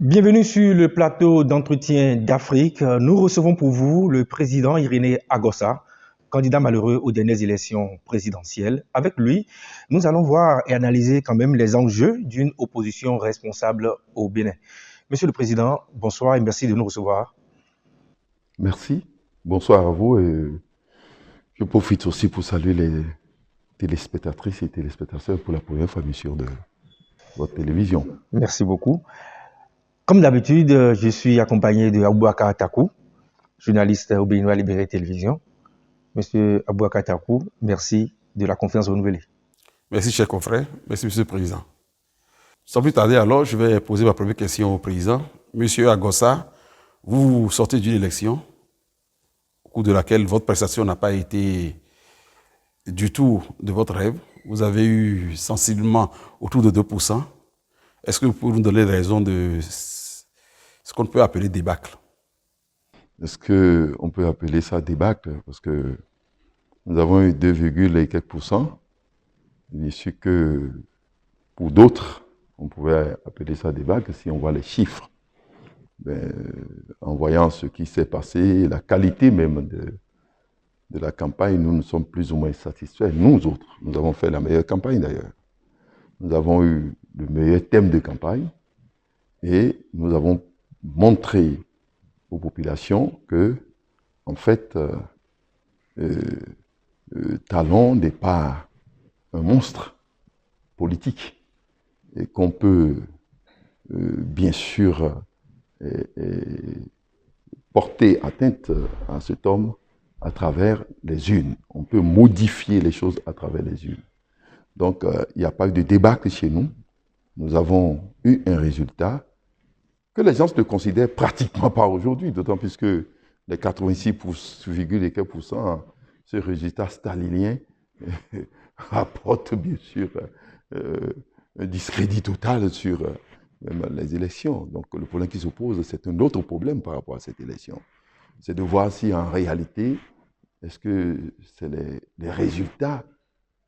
Bienvenue sur le plateau d'entretien d'Afrique. Nous recevons pour vous le président Irénée Agossa, candidat malheureux aux dernières élections présidentielles. Avec lui, nous allons voir et analyser quand même les enjeux d'une opposition responsable au Bénin. Monsieur le Président, bonsoir et merci de nous recevoir. Merci. Bonsoir à vous et je profite aussi pour saluer les téléspectatrices et téléspectateurs pour la première fois sur de votre télévision. Merci beaucoup. Comme d'habitude, je suis accompagné de Aboubacar Takou, journaliste au Béninois Libéré Télévision. Monsieur Aboubacar Takou, merci de la confiance renouvelée. Merci, cher confrère. Merci, Monsieur le Président. Sans plus tarder, alors, je vais poser ma première question au Président. Monsieur Agossa, vous sortez d'une élection au cours de laquelle votre prestation n'a pas été du tout de votre rêve. Vous avez eu sensiblement autour de 2%. Est-ce que vous pouvez nous donner les raisons de ce qu'on peut appeler débâcle? Est-ce qu'on peut appeler ça débâcle? Parce que nous avons eu 2, et quelques pourcents. Bien sûr que pour d'autres, on pouvait appeler ça débâcle si on voit les chiffres. Ben, en voyant ce qui s'est passé, la qualité même de la campagne, nous sommes plus ou moins satisfaits. Nous autres, nous avons fait la meilleure campagne d'ailleurs. Nous avons eu le meilleur thème de campagne et nous avons montré aux populations que, en fait, Talon n'est pas un monstre politique et qu'on peut bien sûr porter atteinte à cet homme à travers les urnes. On peut modifier les choses à travers les urnes. Donc, il n'y a pas eu de débâcle chez nous. Nous avons eu un résultat que les gens ne considèrent pratiquement pas aujourd'hui, d'autant plus que les 86,4%, ce résultat stalinien apporte bien sûr un discrédit total sur les élections. Donc, le problème qui se pose, c'est un autre problème par rapport à cette élection. C'est de voir si en réalité, est-ce que c'est les résultats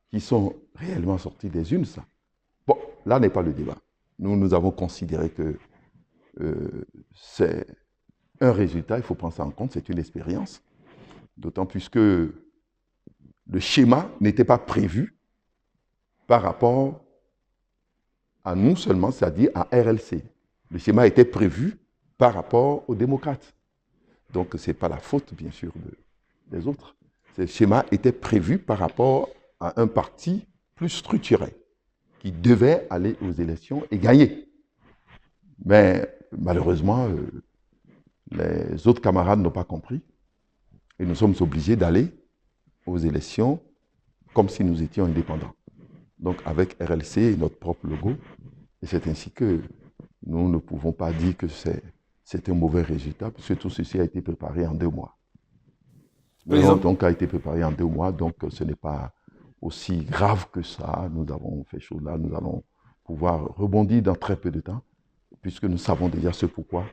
qui sont réellement sortis des urnes, ça. Bon, là n'est pas le débat. Nous avons considéré que c'est un résultat, il faut prendre ça en compte, c'est une expérience. D'autant plus que le schéma n'était pas prévu par rapport à nous seulement, c'est-à-dire à RLC. Le schéma était prévu par rapport aux démocrates. Donc, ce n'est pas la faute, bien sûr, des autres. Ce schéma était prévu par rapport à un parti plus structuré, qui devait aller aux élections et gagner. Mais malheureusement, les autres camarades n'ont pas compris. Et nous sommes obligés d'aller aux élections comme si nous étions indépendants. Donc avec RLC et notre propre logo. Et c'est ainsi que nous ne pouvons pas dire que c'est un mauvais résultat, puisque tout ceci a été préparé en 2 mois. Donc a été préparé en 2 mois, donc ce n'est pas aussi grave que ça. Nous avons fait chose là, nous allons pouvoir rebondir dans très peu de temps, puisque nous savons déjà ce pourquoi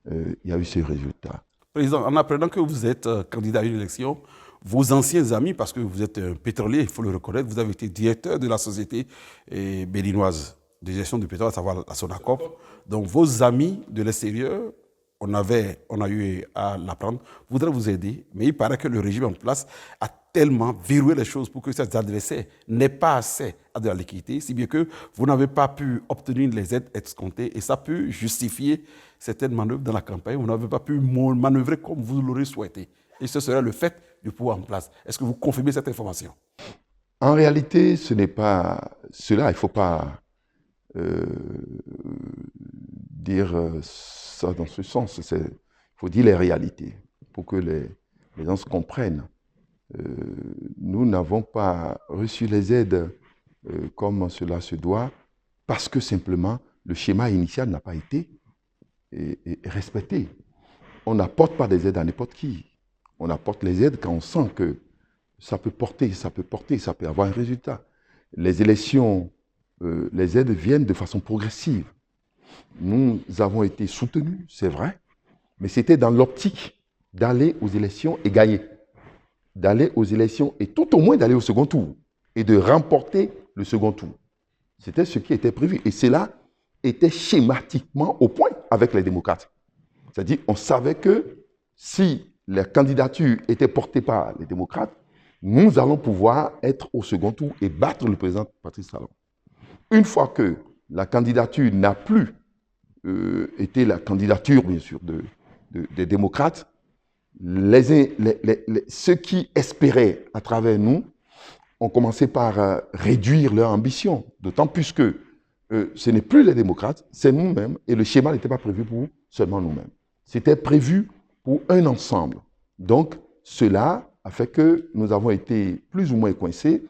il y a eu ce résultat. Président, en apprenant que vous êtes candidat à une élection, vos anciens amis, parce que vous êtes un pétrolier, il faut le reconnaître, vous avez été directeur de la société béninoise de gestion du pétrole, à savoir la Sonacop. Donc vos amis de l'extérieur, on a eu à l'apprendre, voudraient vous aider, mais il paraît que le régime en place a tellement verrouillé les choses pour que ces adversaires n'aient pas accès à de la liquidité, si bien que vous n'avez pas pu obtenir les aides escomptées et ça peut justifier certaines manœuvres dans la campagne. Vous n'avez pas pu manœuvrer comme vous l'aurez souhaité. Et ce serait le fait du pouvoir en place. Est-ce que vous confirmez cette information? En réalité, ce n'est pas cela. Il ne faut pas dire ça dans ce sens. Il faut dire les réalités pour que les gens se comprennent. Nous n'avons pas reçu les aides comme cela se doit parce que simplement le schéma initial n'a pas été respecté. On n'apporte pas des aides à n'importe qui. On apporte les aides quand on sent que ça peut porter, ça peut avoir un résultat. Les élections, les aides viennent de façon progressive. Nous avons été soutenus, c'est vrai, mais c'était dans l'optique d'aller aux élections et gagner. D'aller aux élections et tout au moins d'aller au second tour et de remporter le second tour. C'était ce qui était prévu. Et cela était schématiquement au point. avec les démocrates. C'est-à-dire, on savait que si la candidature était portée par les démocrates, nous allons pouvoir être au second tour et battre le président Patrice Talon. Une fois que la candidature n'a plus été la candidature, bien sûr, des démocrates, ceux qui espéraient à travers nous ont commencé par réduire leur ambition, d'autant plus que ce n'est plus les démocrates, c'est nous-mêmes, et le schéma n'était pas prévu pour seulement nous-mêmes. C'était prévu pour un ensemble. Donc, cela a fait que nous avons été plus ou moins coincés,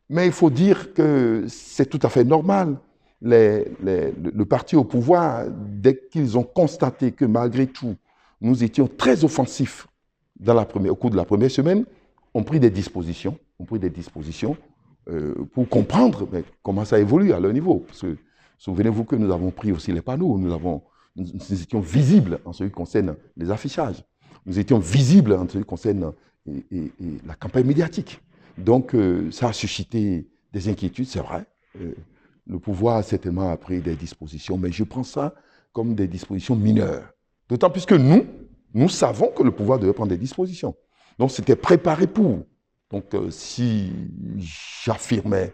mais il faut dire que c'est tout à fait normal. Le parti au pouvoir, dès qu'ils ont constaté que malgré tout, nous étions très offensifs au cours de la première semaine, ont pris des dispositions, pour comprendre comment ça évolue à leur niveau. Parce que souvenez-vous que nous avons pris aussi les panneaux, nous étions visibles en ce qui concerne les affichages, nous étions visibles en ce qui concerne la campagne médiatique. Donc ça a suscité des inquiétudes, c'est vrai. Le pouvoir certainement a pris des dispositions, mais je prends ça comme des dispositions mineures. D'autant plus que nous savons que le pouvoir devait prendre des dispositions. Donc c'était préparé pour. Donc si j'affirmais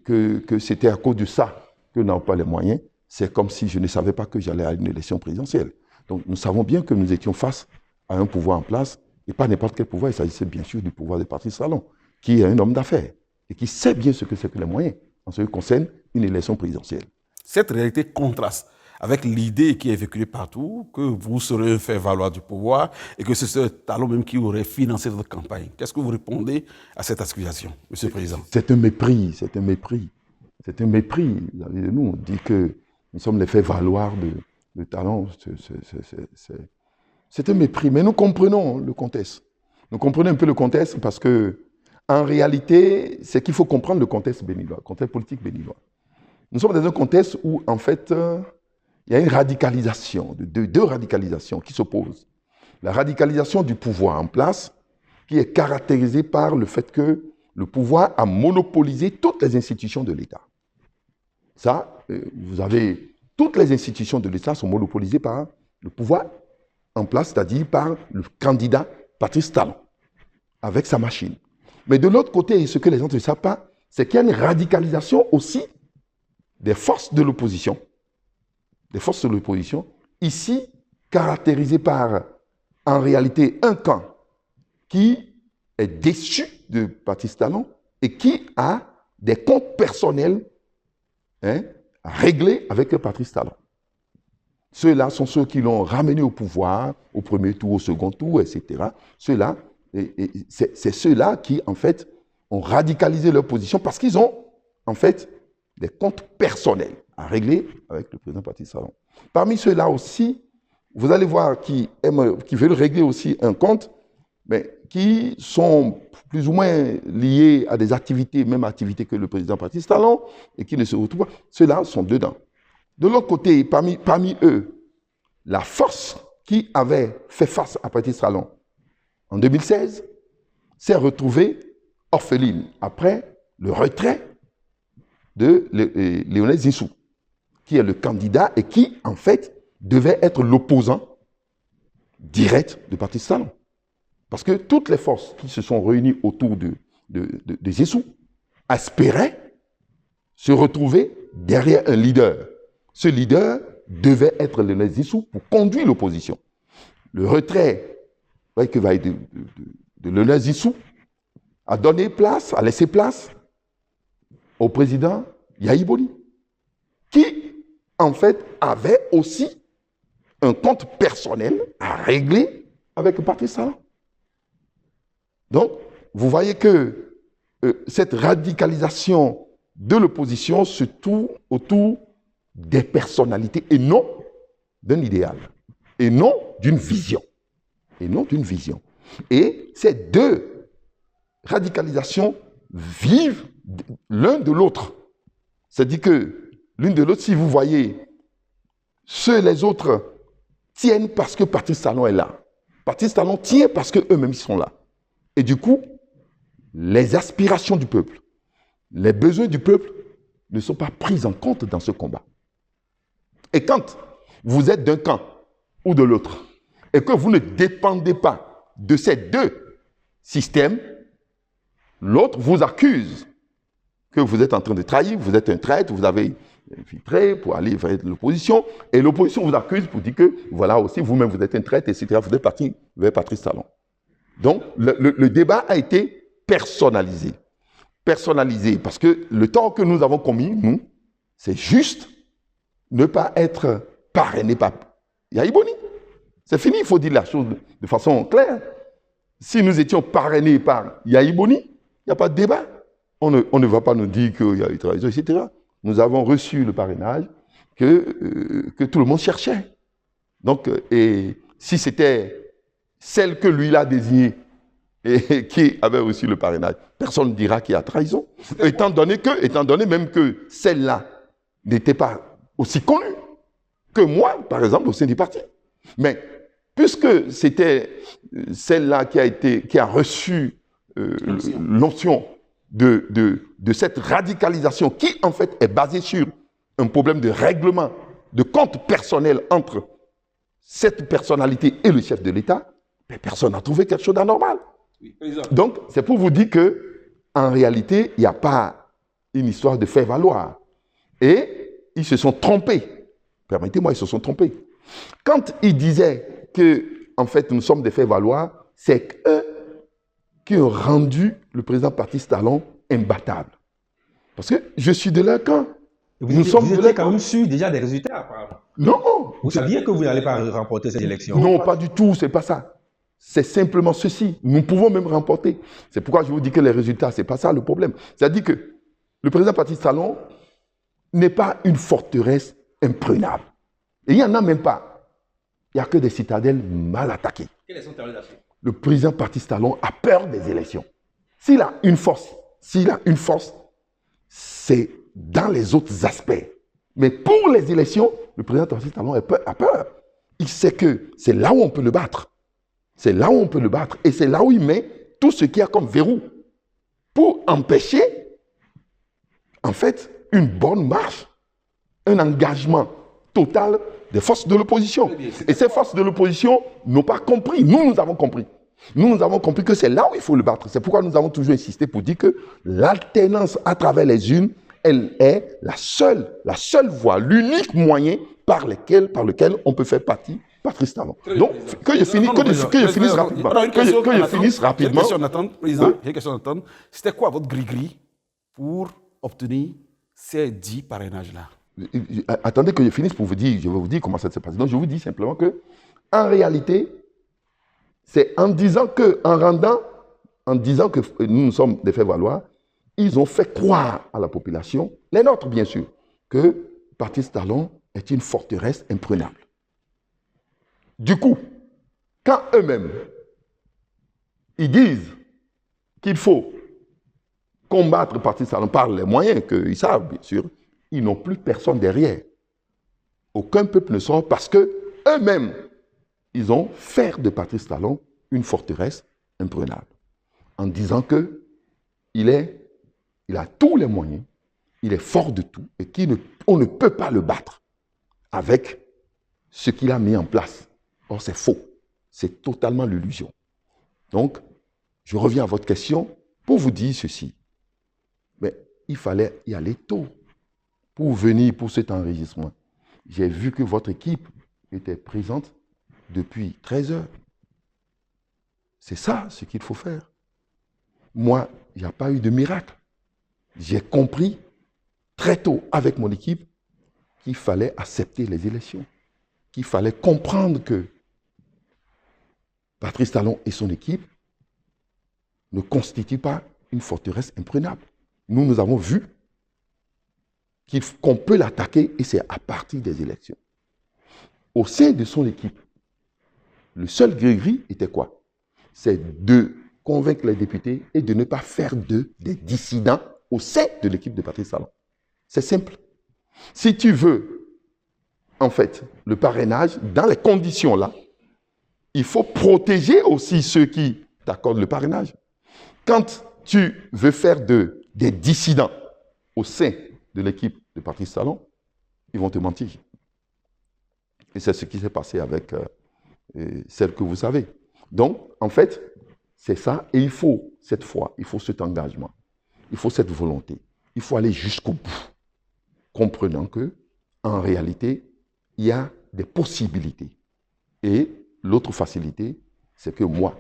que c'était à cause de ça que nous n'avons pas les moyens, c'est comme si je ne savais pas que j'allais à une élection présidentielle. Donc nous savons bien que nous étions face à un pouvoir en place, et pas n'importe quel pouvoir, il s'agissait bien sûr du pouvoir de Patrice Talon, qui est un homme d'affaires, et qui sait bien ce que c'est que les moyens, en ce qui concerne une élection présidentielle. Cette réalité contraste avec l'idée qui est véhiculée partout, que vous serez un faire-valoir du pouvoir, et que c'est ce Talon même qui aurait financé votre campagne. Qu'est-ce que vous répondez à cette accusation, Monsieur le Président? C'est un mépris, c'est un mépris. C'est un mépris. Nous, on dit que nous sommes les faire-valoir de Talon. C'est un mépris. Mais nous comprenons le contexte. Nous comprenons un peu le contexte parce que, en réalité, c'est qu'il faut comprendre le contexte béninois, le contexte politique béninois. Nous sommes dans un contexte où, en fait, il y a une radicalisation, deux radicalisations qui s'opposent. La radicalisation du pouvoir en place, qui est caractérisée par le fait que le pouvoir a monopolisé toutes les institutions de l'État. Ça, vous avez toutes les institutions de l'État sont monopolisées par le pouvoir en place, c'est-à-dire par le candidat Patrice Talon, avec sa machine. Mais de l'autre côté, ce que les gens ne savent pas, c'est qu'il y a une radicalisation aussi des forces de l'opposition. Des forces de l'opposition, ici caractérisées par, en réalité, un camp qui est déçu de Patrice Talon et qui a des comptes personnels à régler avec Patrice Talon. Ceux-là sont ceux qui l'ont ramené au pouvoir, au premier tour, au second tour, etc. Ceux-là, c'est ceux-là qui, en fait, ont radicalisé leur position parce qu'ils ont, en fait, des comptes personnels à régler avec le président Patrice Talon. Parmi ceux-là aussi, vous allez voir qui veulent régler aussi un compte, mais qui sont plus ou moins liés à des activités, même activités que le président Patrice Talon, et qui ne se retrouvent pas. Ceux-là sont dedans. De l'autre côté, parmi eux, la force qui avait fait face à Patrice Talon en 2016 s'est retrouvée orpheline après le retrait de Lionel Zinsou, qui est le candidat et qui, en fait, devait être l'opposant direct de Patrice Talon. Parce que toutes les forces qui se sont réunies autour de Zinsou espéraient se retrouver derrière un leader. Ce leader devait être Lionel Zinsou pour conduire l'opposition. Le retrait de Lionel Zinsou a laissé place au président Yahi Boni, qui, en fait, avait aussi un compte personnel à régler avec Patrice Talon. Donc, vous voyez que cette radicalisation de l'opposition se tourne autour des personnalités et non d'un idéal, et non d'une vision. Et ces deux radicalisations vivent l'un de l'autre. C'est-à-dire que l'une de l'autre, si vous voyez, les autres tiennent parce que Patrice Talon est là. Patrice Talon tient parce qu'eux-mêmes sont là. Et du coup, les aspirations du peuple, les besoins du peuple ne sont pas pris en compte dans ce combat. Et quand vous êtes d'un camp ou de l'autre, et que vous ne dépendez pas de ces deux systèmes, l'autre vous accuse que vous êtes en train de trahir, vous êtes un traître, vous avez infiltré pour aller faire l'opposition, et l'opposition vous accuse pour dire que, voilà aussi, vous-même vous êtes un traître, etc. Vous êtes parti vers Patrice Talon. Donc, le débat a été personnalisé. Personnalisé, parce que le tort que nous avons commis, nous, c'est juste ne pas être parrainé par Yaya Boni. C'est fini, il faut dire la chose de façon claire. Si nous étions parrainés par Yaya Boni, il n'y a pas de débat. On ne va pas nous dire qu'il y a eu trahison, etc. Nous avons reçu le parrainage que tout le monde cherchait. Donc, et si c'était celle que lui l'a désignée et qui avait reçu le parrainage, personne ne dira qu'il y a trahison. Étant donné même que celle-là n'était pas aussi connue que moi, par exemple, au sein du parti. Mais puisque c'était celle-là qui a reçu l'option de cette radicalisation qui, en fait, est basée sur un problème de règlement, de compte personnel entre cette personnalité et le chef de l'État, mais personne n'a trouvé quelque chose d'anormal. Oui, donc, c'est pour vous dire qu'en réalité, il n'y a pas une histoire de faire valoir. Et ils se sont trompés. Permettez-moi, ils se sont trompés. Quand ils disaient que, en fait, nous sommes des faits valoir, c'est eux qui ont rendu le président Patrice Talon imbattable. Parce que je suis de leur camp. Vous étiez quand même sûr déjà des résultats, apparemment. Non. Vous saviez que vous n'allez pas remporter cette élection? Non, pas du tout, c'est pas ça. C'est simplement ceci. Nous pouvons même remporter. C'est pourquoi je vous dis que les résultats, c'est pas ça le problème. C'est-à-dire que le président Patrice Talon n'est pas une forteresse imprenable. Et il n'y en a même pas. Il n'y a que des citadelles mal attaquées. Quelles sont les théorisations? Le président Patrice Talon a peur des élections. S'il a une force, c'est dans les autres aspects. Mais pour les élections, le président Patrice Talon a peur. Il sait que c'est là où on peut le battre. C'est là où on peut le battre. Et c'est là où il met tout ce qu'il y a comme verrou pour empêcher, en fait, une bonne marche, un engagement total des forces de l'opposition. Et ces forces de l'opposition n'ont pas compris. Nous avons compris. Nous avons compris que c'est là où il faut le battre. C'est pourquoi nous avons toujours insisté pour dire que l'alternance à travers les urnes, elle est la seule voie, l'unique moyen par lequel on peut faire partie Patrice Talon. Donc, que je finisse rapidement. J'ai une question d'attente, président. J'ai une question d'attente. C'était quoi votre gris-gris pour obtenir ces 10 parrainages-là? Attendez que je finisse pour vous dire, je vais vous dire comment ça s'est passé. Donc, je vous dis simplement que, en réalité, c'est en disant que nous sommes des faits valoir, ils ont fait croire à la population, les nôtres bien sûr, que Patrice Talon est une forteresse imprenable. Du coup, quand eux-mêmes, ils disent qu'il faut combattre Patrice Talon par les moyens qu'ils savent, bien sûr, ils n'ont plus personne derrière. Aucun peuple ne sort parce que eux-mêmes, ils ont fait de Patrice Talon une forteresse imprenable. En disant que il a tous les moyens, il est fort de tout et on ne peut pas le battre avec ce qu'il a mis en place. Or, c'est faux. C'est totalement l'illusion. Donc, je reviens à votre question pour vous dire ceci. Mais il fallait y aller tôt pour venir pour cet enregistrement. J'ai vu que votre équipe était présente depuis 13 heures. C'est ça ce qu'il faut faire. Moi, il n'y a pas eu de miracle. J'ai compris très tôt avec mon équipe qu'il fallait accepter les élections, qu'il fallait comprendre que Patrice Talon et son équipe ne constituent pas une forteresse imprenable. Nous avons vu qu'on peut l'attaquer et c'est à partir des élections. Au sein de son équipe, le seul gris-gris était quoi? C'est de convaincre les députés et de ne pas faire d'eux des dissidents au sein de l'équipe de Patrice Talon. C'est simple. Si tu veux, en fait, le parrainage, dans les conditions là, il faut protéger aussi ceux qui t'accordent le parrainage. Quand tu veux faire des dissidents au sein de l'équipe de Patrice Talon, ils vont te mentir. Et c'est ce qui s'est passé avec celle que vous savez. Donc, en fait, c'est ça. Et il faut, cette fois, il faut cet engagement. Il faut cette volonté. Il faut aller jusqu'au bout. Comprenant que, en réalité, il y a des possibilités. Et l'autre facilité, c'est que moi,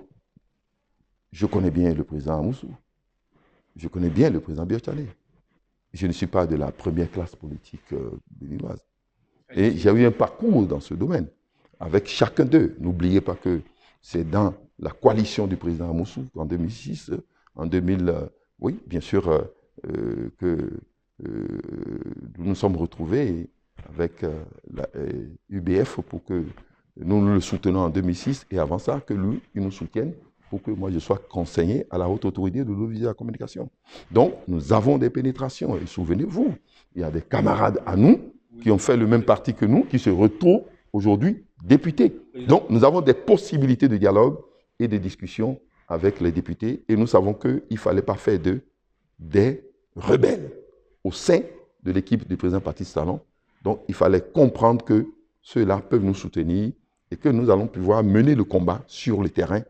je connais bien le président Amoussou. Je connais bien le président Biotchalé. Je ne suis pas de la première classe politique béninoise. Et j'ai eu un parcours dans ce domaine, avec chacun d'eux. N'oubliez pas que c'est dans la coalition du président Amoussou en 2006, en 2000, oui, bien sûr, que nous nous sommes retrouvés avec la UBF pour que nous le soutenons en 2006 et avant ça, que lui, il nous soutienne pour que moi je sois conseiller à la haute autorité de l'audiovisuel et de la communication. Donc, nous avons des pénétrations. Et souvenez-vous, il y a des camarades à nous qui ont fait le même parti que nous, qui se retrouvent aujourd'hui députés. Donc, nous avons des possibilités de dialogue et de discussion avec les députés et nous savons qu'il ne fallait pas faire d'eux des rebelles au sein de l'équipe du président Patrice Talon. Donc, il fallait comprendre que ceux-là peuvent nous soutenir et que nous allons pouvoir mener le combat sur le terrain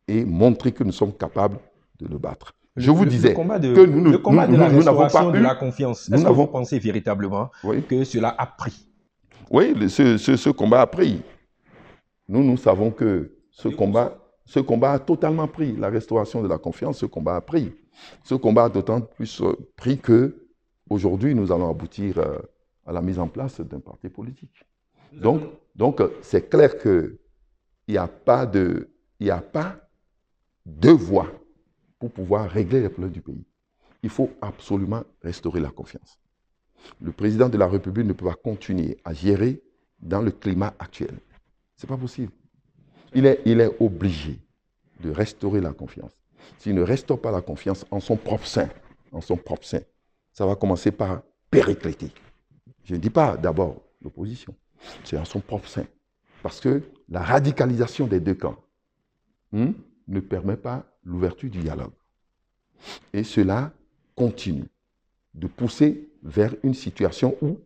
et montrer que nous sommes capables de le battre. Je vous disais que le combat de la restauration de la confiance, est-ce que vous pensez véritablement que cela a pris? Oui, ce combat a pris. Nous savons que ce combat a totalement pris. La restauration de la confiance, ce combat a pris. Ce combat a d'autant plus pris qu'aujourd'hui, nous allons aboutir à la mise en place d'un parti politique. Donc c'est clair qu'il n'y a pas deux voies pour pouvoir régler les problèmes du pays. Il faut absolument restaurer la confiance. Le président de la République ne peut pas continuer à gérer dans le climat actuel. Ce n'est pas possible. Il est obligé de restaurer la confiance. S'il ne restaure pas la confiance en son propre sein, ça va commencer par péricliter. Je ne dis pas d'abord l'opposition, c'est en son propre sein. Parce que la radicalisation des deux camps ne permet pas l'ouverture du dialogue. Et cela continue de pousser vers une situation où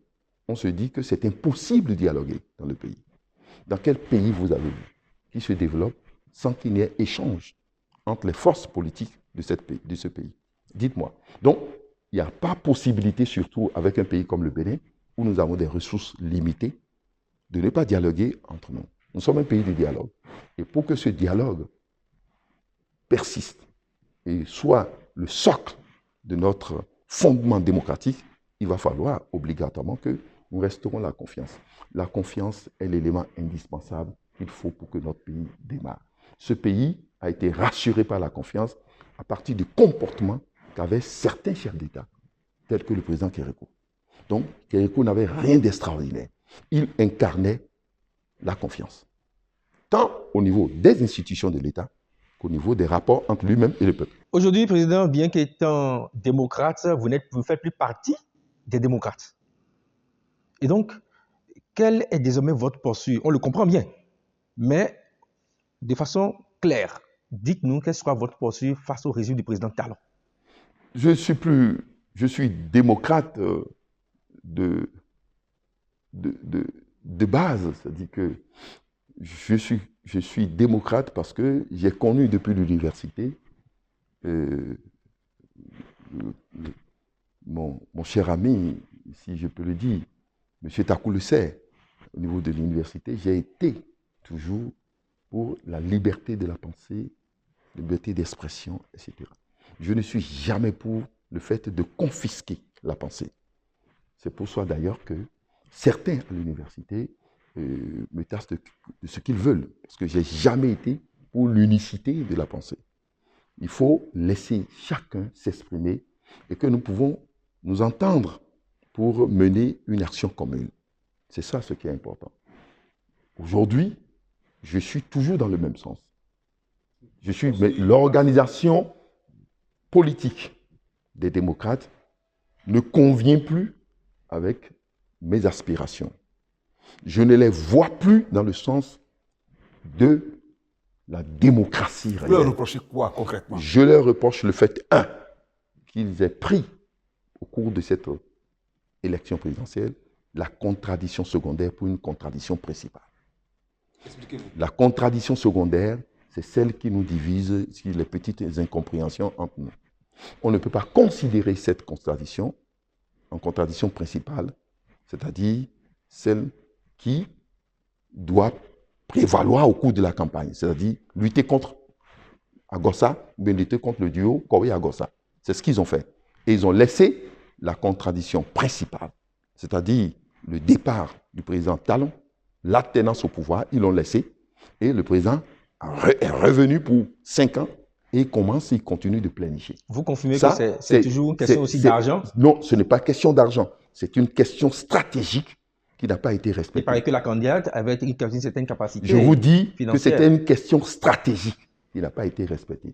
on se dit que c'est impossible de dialoguer dans le pays. Dans quel pays vous avez vu qui se développe sans qu'il n'y ait échange entre les forces politiques de ce pays? Dites-moi. Donc, il n'y a pas possibilité, surtout avec un pays comme le Bénin, où nous avons des ressources limitées, de ne pas dialoguer entre nous. Nous sommes un pays de dialogue. Et pour que ce dialogue persiste et soit le socle de notre fondement démocratique, il va falloir obligatoirement que nous restaurons la confiance. La confiance est l'élément indispensable qu'il faut pour que notre pays démarre. Ce pays a été rassuré par la confiance à partir du comportement qu'avaient certains chefs d'État, tels que le président Kérékou. Donc, Kérékou n'avait rien d'extraordinaire. Il incarnait la confiance, tant au niveau des institutions de l'État qu'au niveau des rapports entre lui-même et le peuple. Aujourd'hui, Président, bien qu'étant démocrate, vous ne faites plus partie des démocrates. Et donc, quel est désormais votre posture? On le comprend bien, mais de façon claire, dites-nous quelle sera votre posture face au régime du président Talon. Je suis démocrate de base, c'est-à-dire que je suis démocrate parce que j'ai connu depuis l'université mon cher ami, si je peux le dire, M. Takou le sait, au niveau de l'université, j'ai été toujours pour la liberté de la pensée, la liberté d'expression, etc. Je ne suis jamais pour le fait de confisquer la pensée. C'est pour ça d'ailleurs que certains à l'université me tassent de ce qu'ils veulent, parce que je n'ai jamais été pour l'unicité de la pensée. Il faut laisser chacun s'exprimer et que nous pouvons nous entendre pour mener une action commune. C'est ça ce qui est important. Aujourd'hui, je suis toujours dans le même sens. Mais l'organisation politique des démocrates ne convient plus avec mes aspirations. Je ne les vois plus dans le sens de la démocratie réelle. Vous leur reprochez quoi concrètement? Je leur reproche le fait, qu'ils aient pris au cours de cette élection présidentielle la contradiction secondaire pour une contradiction principale. Expliquez-vous. La contradiction secondaire, c'est celle qui nous divise sur les petites incompréhensions entre nous. On ne peut pas considérer cette contradiction en contradiction principale, c'est-à-dire celle qui doit prévaloir au cours de la campagne, c'est-à-dire lutter contre Agossa, mais lutter contre le duo Kowe-Agossa. C'est ce qu'ils ont fait. Et ils ont laissé la contradiction principale, c'est-à-dire le départ du président Talon, l'alternance au pouvoir, ils l'ont laissé, et le président est revenu pour 5 ans, et il continue de planifier. Vous confirmez que c'est toujours une question aussi d'argent? Non, ce n'est pas question d'argent, c'est une question stratégique qui n'a pas été respectée. Il paraît que la candidate avait une certaine capacité. Je vous dis financière. Que c'était une question stratégique qui n'a pas été respectée.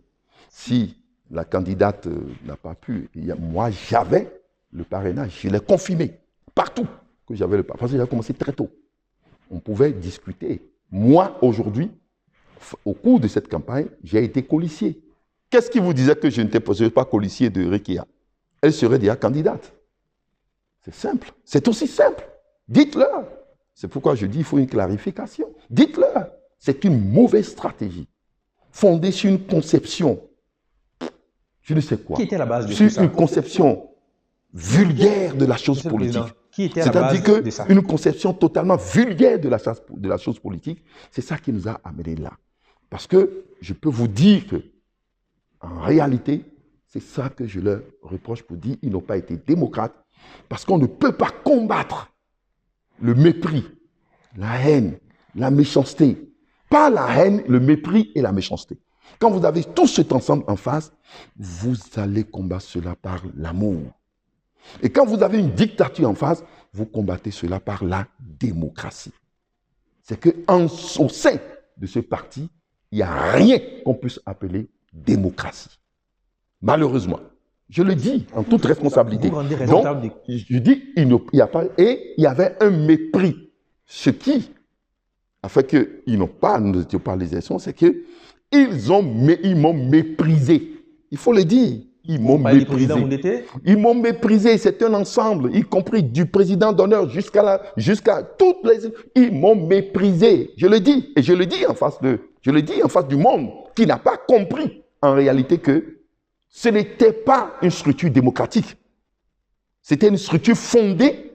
Si la candidate n'a pas pu, moi j'avais le parrainage, je l'ai confirmé partout que j'avais le parrainage, parce que j'avais commencé très tôt. On pouvait discuter. Moi, aujourd'hui, au cours de cette campagne, j'ai été colissier. Qu'est-ce qui vous disait que je n'étais pas colissier de Rekia? Elle serait déjà candidate. C'est simple. C'est aussi simple. Dites-leur. C'est pourquoi je dis qu'il faut une clarification. Dites-leur. C'est une mauvaise stratégie. Fondée sur une conception, je ne sais quoi. Qui était à la base de sur tout ça? Une conception vulgaire de la chose politique. Qui était à la base de ça? C'est-à-dire qu'une conception totalement vulgaire de la chose politique, c'est ça qui nous a amenés là. Parce que je peux vous dire que, en réalité, c'est ça que je leur reproche pour dire qu'ils n'ont pas été démocrates, parce qu'on ne peut pas combattre le mépris, la haine, la méchanceté. Pas la haine, le mépris et la méchanceté. Quand vous avez tout cet ensemble en face, vous allez combattre cela par l'amour. Et quand vous avez une dictature en face, vous combattez cela par la démocratie. C'est qu'au sein de ce parti, il n'y a rien qu'on puisse appeler démocratie. Malheureusement. Je le dis en toute responsabilité. Vous rendez Donc, responsable je dis, il n'y a pas, et il y avait un mépris. Ce qui a fait qu'ils n'ont pas, nous n'étions pas les élections, c'est qu'ils m'ont méprisé. Il faut le dire. Ils m'ont méprisé. Ils m'ont méprisé. C'est un ensemble, y compris du président d'honneur jusqu'à toutes les. Ils m'ont méprisé. Je le dis. Et je le dis en face du monde qui n'a pas compris en réalité que ce n'était pas une structure démocratique. C'était une structure fondée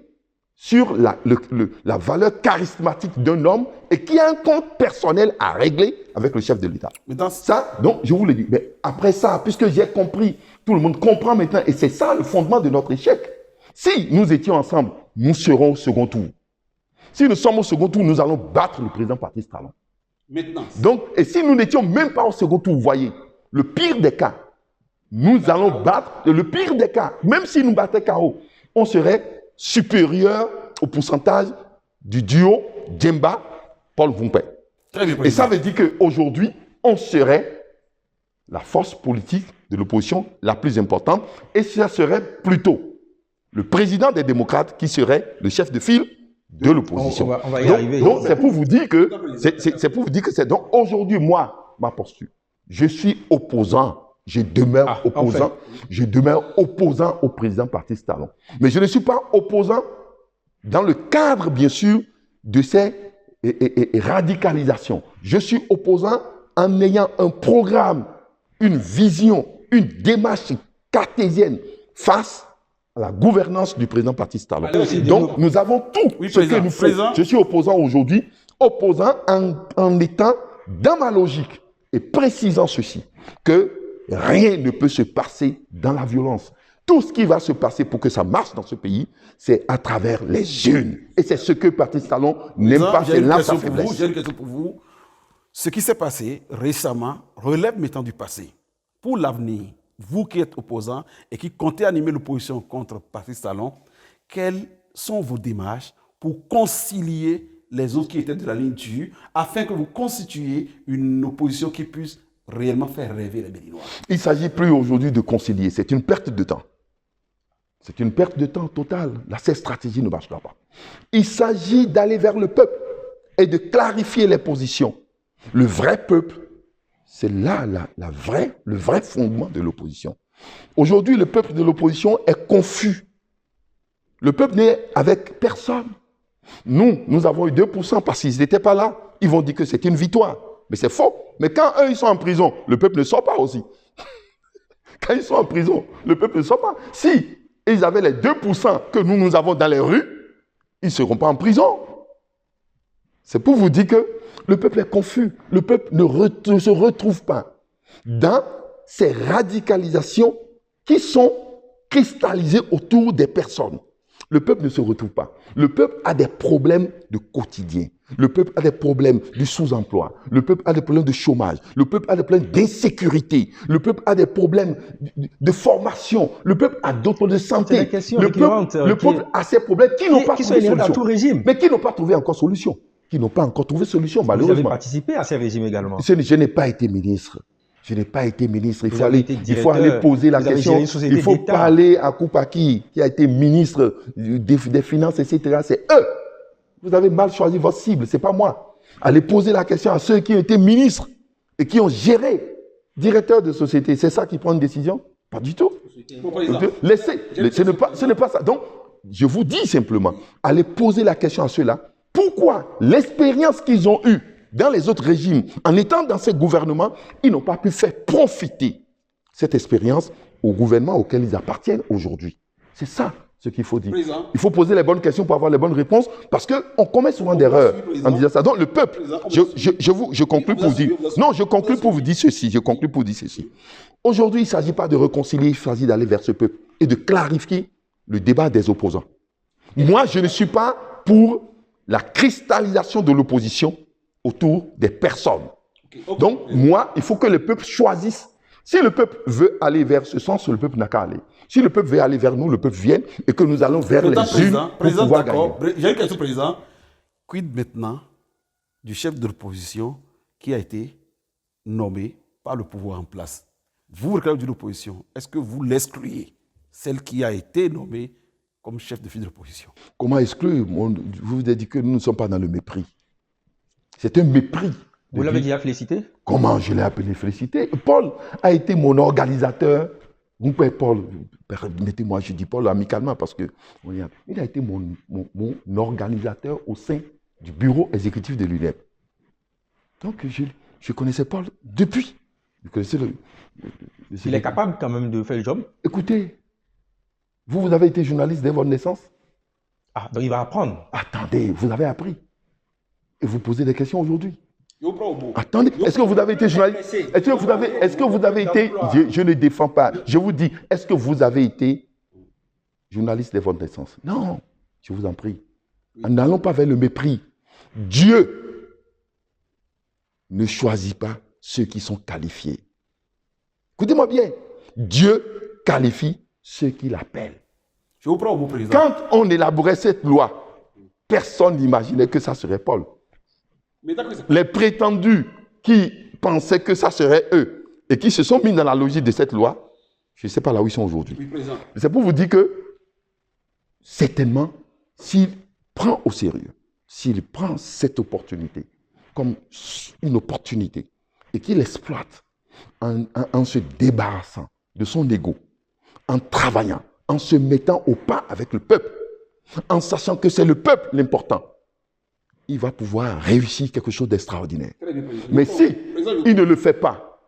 sur la valeur charismatique d'un homme et qui a un compte personnel à régler avec le chef de l'État. Ça, donc, je vous le dis. Mais après ça, puisque j'ai compris, tout le monde comprend maintenant, et c'est ça le fondement de notre échec. Si nous étions ensemble, nous serons au second tour. Si nous sommes au second tour, nous allons battre le président Patrice Talon. Maintenant. Donc, et si nous n'étions même pas au second tour, vous voyez, le pire des cas, nous allons battre, le pire des cas, même si nous battions KO, on serait supérieur au pourcentage du duo Djemba-Paul Vumpé. Et ça veut dire qu'aujourd'hui, on serait la force politique de l'opposition la plus importante, et ça serait plutôt le président des démocrates qui serait le chef de file de l'opposition. On va y arriver. Donc c'est pour vous dire que c'est donc aujourd'hui, moi, ma posture, je suis opposant. Je demeure opposant. Je demeure opposant au président Patrice Talon. Mais je ne suis pas opposant dans le cadre, bien sûr, de ces radicalisations. Je suis opposant en ayant un programme, une vision, une démarche cartésienne face à la gouvernance du président Patrice Talon. Donc, nous avnous tout ce que nous faisons. Je suis opposant aujourd'hui, opposant en étant dans ma logique et précisant ceci, que rien ne peut se passer dans la violence. Tout ce qui va se passer pour que ça marche dans ce pays, c'est à travers les urnes. Et c'est ce que Patrice Talon n'aime pas, c'est là sa faiblesse. J'ai une question pour vous. Ce qui s'est passé récemment relève maintenant du passé. Pour l'avenir, vous qui êtes opposant et qui comptez animer l'opposition contre Patrice Talon, quelles sont vos démarches pour concilier les autres qui étaient de la ligne dure afin que vous constituiez une opposition qui puisse réellement faire rêver les Béninois? Il ne s'agit plus aujourd'hui de concilier, c'est une perte de temps. C'est une perte de temps totale. Cette stratégie ne marchera pas. Il s'agit d'aller vers le peuple et de clarifier les positions. Le vrai peuple, c'est là le vrai fondement de l'opposition. Aujourd'hui, le peuple de l'opposition est confus. Le peuple n'est avec personne. Nous avons eu 2% parce qu'ils n'étaient pas là. Ils vont dire que c'est une victoire. Mais c'est faux. Mais quand eux, ils sont en prison, le peuple ne sort pas aussi. Quand ils sont en prison, le peuple ne sort pas. Si ils avaient les 2% que nous avons dans les rues, ils ne seront pas en prison. C'est pour vous dire que le peuple est confus. Le peuple ne se retrouve pas dans ces radicalisations qui sont cristallisées autour des personnes. Le peuple ne se retrouve pas. Le peuple a des problèmes de quotidien. Le peuple a des problèmes de sous-emploi. Le peuple a des problèmes de chômage. Le peuple a des problèmes d'insécurité. Le peuple a des problèmes de formation. Le peuple a d'autres problèmes de santé. Le peuple a ces problèmes qui n'ont pas trouvé solution. Tout régime. Mais qui n'ont pas trouvé encore solution. Qui n'ont pas encore trouvé solution, malheureusement. Vous avez participé à ces régimes également. Je n'ai pas été ministre. Je n'ai pas été ministre. Il faut aller poser la question. Il faut parler à Koupaki, qui a été ministre des Finances, etc. C'est eux. Vous avez mal choisi votre cible, ce n'est pas moi. Allez poser la question à ceux qui ont été ministres et qui ont géré, directeurs de société. C'est ça qui prend une décision? Pas du tout. Laissez. Ce n'est pas ça. Donc, je vous dis simplement, allez poser la question à ceux-là. Pourquoi l'expérience qu'ils ont eue dans les autres régimes, en étant dans ces gouvernements, ils n'ont pas pu faire profiter cette expérience au gouvernement auquel ils appartiennent aujourd'hui? C'est ça ce qu'il faut dire. Président. Il faut poser les bonnes questions pour avoir les bonnes réponses, parce qu'on commet souvent d'erreurs en disant ça. Donc le peuple, je conclue pour vous dire, non, je conclue pour vous dire ceci, Aujourd'hui, il ne s'agit pas de réconcilier, il s'agit d'aller vers ce peuple et de clarifier le débat des opposants. Moi, je ne suis pas pour la cristallisation de l'opposition autour des personnes. Donc, moi, il faut que le peuple choisisse. Si le peuple veut aller vers ce sens, le peuple n'a qu'à aller. Si le peuple veut aller vers nous, le peuple vienne et que nous allons vers les unes pour pouvoir gagner. J'ai une question, Président. Quid maintenant du chef de l'opposition qui a été nommé par le pouvoir en place? Vous, le cadre de l'opposition, est-ce que vous l'excluez, celle qui a été nommée comme chef de file de l'opposition? Comment exclure? Je vous ai dit que nous ne sommes pas dans le mépris. C'est un mépris. Vous l'avez déjà félicité? Comment je l'ai appelé félicité? Paul a été mon organisateur. Mon père Paul, permettez-moi, je dis Paul amicalement parce que il a été mon organisateur au sein du bureau exécutif de l'UNEP. Donc je connaissais Paul depuis. Il est capable quand même de faire le job? Écoutez, vous avez été journaliste dès votre naissance? Ah, donc il va apprendre. Attendez, vous avez appris. Et vous posez des questions aujourd'hui. Attendez, est-ce que vous avez été journaliste? Est-ce que vous avez été... Je ne défends pas. Je vous dis, est-ce que vous avez été journaliste dès votre naissance? Non, je vous en prie. N'allons pas vers le mépris. Dieu ne choisit pas ceux qui sont qualifiés. Écoutez-moi bien. Dieu qualifie ceux qui l'appellent. Je vous prends au mot, Président. Quand on élaborait cette loi, personne n'imaginait que ça serait Paul. Les prétendus qui pensaient que ça serait eux et qui se sont mis dans la logique de cette loi, je ne sais pas là où ils sont aujourd'hui. Oui, c'est pour vous dire que, certainement, s'il prend au sérieux, s'il prend cette opportunité comme une opportunité et qu'il exploite en se débarrassant de son ego, en travaillant, en se mettant au pas avec le peuple, en sachant que c'est le peuple l'important, il va pouvoir réussir quelque chose d'extraordinaire. Mais si il ne le fait pas,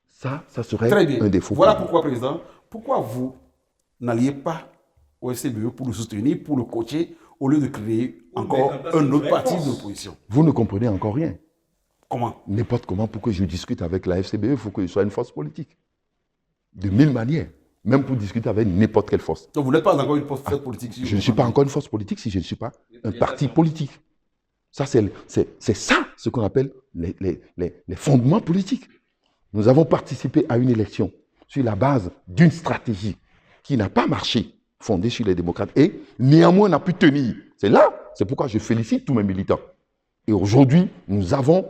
ça serait un défaut. Voilà pourquoi, Président, pourquoi vous n'alliez pas au FCBE pour le soutenir, pour le coacher, au lieu de créer encore un autre parti de l'opposition? Vous ne comprenez encore rien. Comment? N'importe comment, pour que je discute avec la FCBE, il faut que je sois une force politique. De mille manières. Même pour discuter avec n'importe quelle force. Donc vous n'êtes pas encore une force politique? Je ne suis pas encore une force politique si je ne suis pas un parti politique. Ça, c'est ça ce qu'on appelle les fondements politiques. Nous avons participé à une élection sur la base d'une stratégie qui n'a pas marché, fondée sur les démocrates, et néanmoins n'a pu tenir. C'est pourquoi je félicite tous mes militants. Et aujourd'hui, nous avons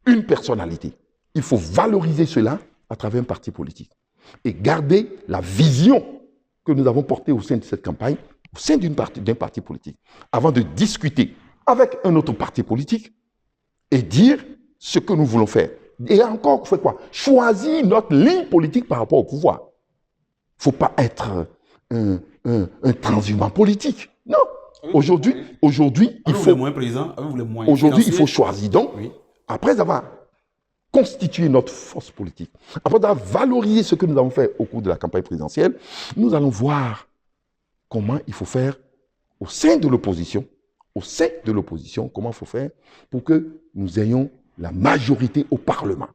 une personnalité. Il faut valoriser cela à travers un parti politique. Et garder la vision que nous avons portée au sein de cette campagne, au sein d'un parti politique, avant de discuter avec un autre parti politique et dire ce que nous voulons faire. Et encore, fait quoi? Choisir notre ligne politique par rapport au pouvoir. Il ne faut pas être un transhumant politique. Non. Aujourd'hui, il faut... Aujourd'hui, il faut choisir. Donc, après avoir constitué notre force politique, après avoir valorisé ce que nous avons fait au cours de la campagne présidentielle, nous allons voir comment il faut faire au sein de l'opposition, comment il faut faire pour que nous ayons la majorité au Parlement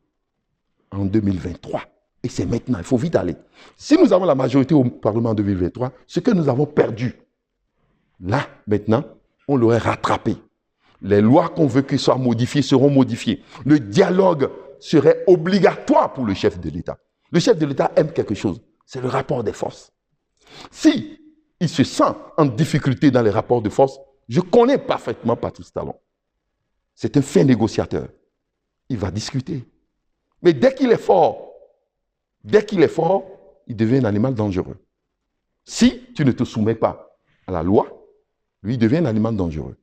en 2023. Et c'est maintenant, il faut vite aller. Si nous avons la majorité au Parlement en 2023, ce que nous avons perdu, là, maintenant, on l'aurait rattrapé. Les lois qu'on veut qu'elles soient modifiées seront modifiées. Le dialogue serait obligatoire pour le chef de l'État. Le chef de l'État aime quelque chose, c'est le rapport des forces. Si il se sent en difficulté dans les rapports de force, je connais parfaitement Patrice Talon. C'est un fin négociateur. Il va discuter. Mais dès qu'il est fort, il devient un animal dangereux. Si tu ne te soumets pas à la loi, lui, il devient un animal dangereux.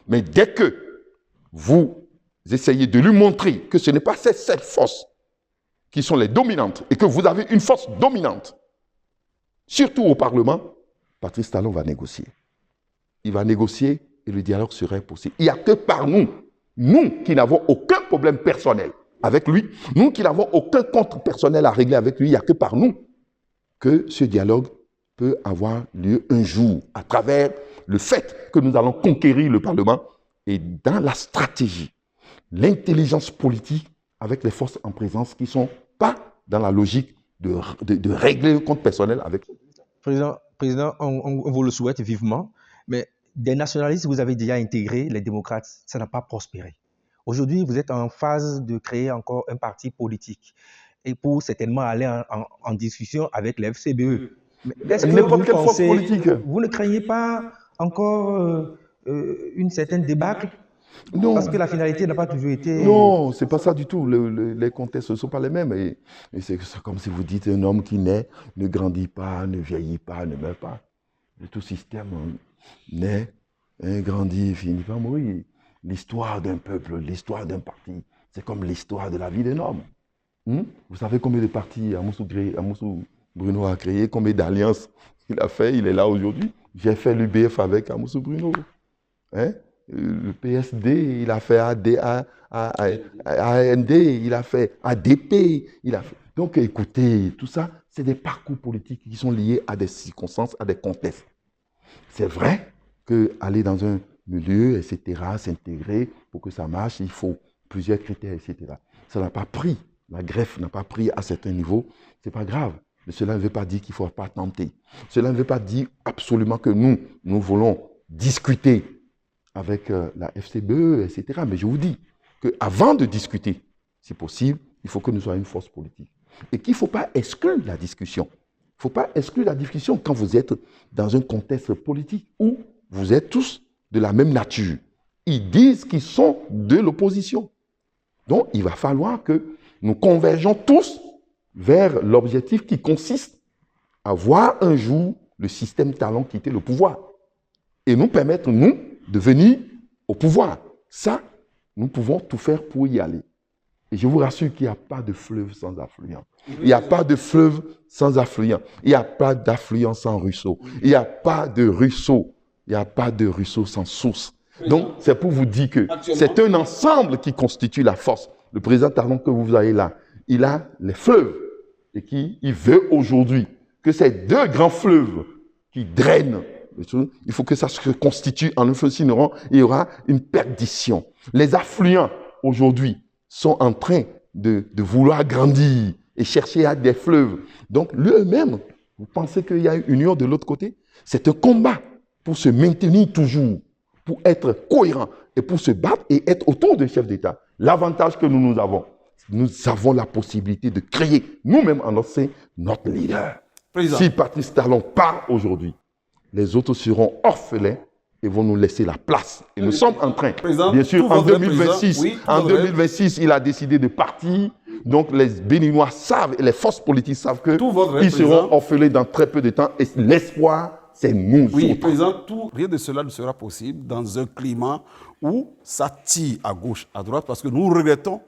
Mais dès que vous essayez de lui montrer que ce n'est pas ces sept forces qui sont les dominantes et que vous avez une force dominante, surtout au Parlement, Patrice Talon va négocier. Il va négocier et le dialogue serait possible. Il n'y a que par nous qui n'avons aucun problème personnel avec lui, nous qui n'avons aucun compte personnel à régler avec lui, il n'y a que par nous que ce dialogue peut avoir lieu un jour à travers le fait que nous allons conquérir le Parlement et dans la stratégie, l'intelligence politique avec les forces en présence qui ne sont pas dans la logique de régler le compte personnel avec lui. Président, on vous le souhaite vivement, mais des nationalistes, vous avez déjà intégré les démocrates, ça n'a pas prospéré. Aujourd'hui, vous êtes en phase de créer encore un parti politique et pour certainement aller en discussion avec les FCBE. Est-ce que vous ne craignez pas encore une certaine débâcle? Non. Parce que la finalité n'a pas toujours été... Non, ce n'est pas ça du tout. Les contextes ne sont pas les mêmes. Et c'est comme si vous dites un homme qui naît, ne grandit pas, ne vieillit pas, ne meurt pas. Tout système naît, grandit, finit par mourir. L'histoire d'un peuple, l'histoire d'un parti, c'est comme l'histoire de la vie d'un homme. Vous savez combien de partis Amoussou Bruno a créé, combien d'alliances il a fait, il est là aujourd'hui. J'ai fait l'UBF avec Amoussou Bruno. Le PSD, il a fait AND, il a fait ADP. Donc écoutez, tout ça, c'est des parcours politiques qui sont liés à des circonstances, à des contextes. C'est vrai qu'aller dans un milieu, etc., s'intégrer, pour que ça marche, il faut plusieurs critères, etc. Ça n'a pas pris, la greffe n'a pas pris à certains niveaux, c'est pas grave. Mais cela ne veut pas dire qu'il ne faut pas tenter. Cela ne veut pas dire absolument que nous voulons discuter avec la FCBE, etc. Mais je vous dis qu'avant de discuter, si possible, il faut que nous soyons une force politique. Et qu'il ne faut pas exclure la discussion. Il ne faut pas exclure la discussion quand vous êtes dans un contexte politique où vous êtes tous de la même nature. Ils disent qu'ils sont de l'opposition. Donc, il va falloir que nous convergeons tous vers l'objectif qui consiste à voir un jour le système Talon quitter le pouvoir et nous permettre, nous, de venir au pouvoir. Ça, nous pouvons tout faire pour y aller. Et je vous rassure qu'il n'y a pas de fleuve sans affluent. Il n'y a pas de fleuve sans affluent. Il n'y a pas d'affluent sans ruisseau. Il n'y a pas de ruisseau. Il n'y a pas de ruisseau sans source. Donc, c'est pour vous dire que c'est un ensemble qui constitue la force. Le président Talon que vous avez là, il a les fleuves et il veut aujourd'hui que ces deux grands fleuves qui drainent, il faut que ça se constitue en un fleuve, sinon il y aura une perdition. Les affluents aujourd'hui sont en train de vouloir grandir et chercher à des fleuves. Donc, lui-même, vous pensez qu'il y a une union de l'autre côté? C'est un combat pour se maintenir toujours, pour être cohérent et pour se battre et être autour d'un chef d'État. L'avantage que nous avons la possibilité de créer nous-mêmes en notre sein notre leader. Président. Si Patrice Talon part aujourd'hui, les autres seront orphelins et vont nous laisser la place. Et nous sommes en train, bien sûr, en 2026, il a décidé de partir. Donc les Béninois savent, et les forces politiques savent qu'ils seront orphelins dans très peu de temps. Et l'espoir, c'est nous. Oui, président, rien de cela ne sera possible dans un climat où ça tire à gauche, à droite, parce que nous regrettons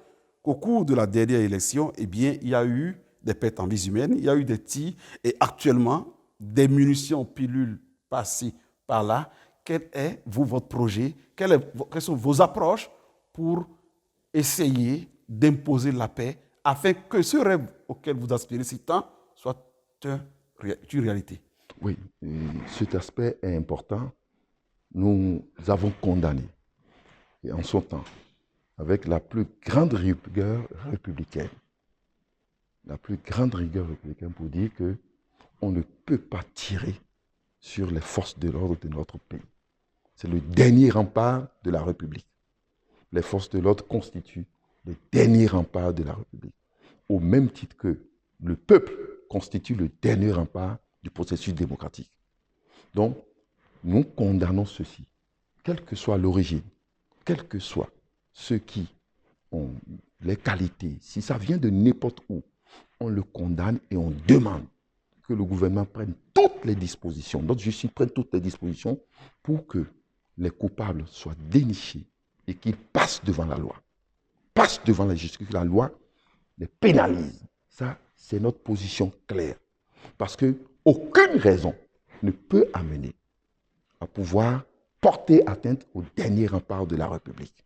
qu'au cours de la dernière élection, eh bien, il y a eu des pertes en vies humaines, il y a eu des tirs, et actuellement, des munitions, pilules passées par là, quel est votre projet, quelles sont vos approches pour essayer d'imposer la paix afin que ce rêve auquel vous aspirez si tant soit une réalité. Oui, cet aspect est important. Nous avons condamné, et en son temps, avec la plus grande rigueur républicaine, pour dire qu'on ne peut pas tirer sur les forces de l'ordre de notre pays. C'est le dernier rempart de la République. Les forces de l'ordre constituent le dernier rempart de la République. Au même titre que le peuple constitue le dernier rempart du processus démocratique. Donc, nous condamnons ceci, quelle que soit l'origine, quels que soient ceux qui ont les qualités, si ça vient de n'importe où, on le condamne et on demande que le gouvernement prenne toutes les dispositions, notre justice prenne toutes les dispositions pour que les coupables soient dénichés et qu'ils passent devant la loi. Passent devant la justice, la loi les pénalise. Ça, c'est notre position claire. Parce qu'aucune raison ne peut amener à pouvoir porter atteinte au dernier rempart de la République.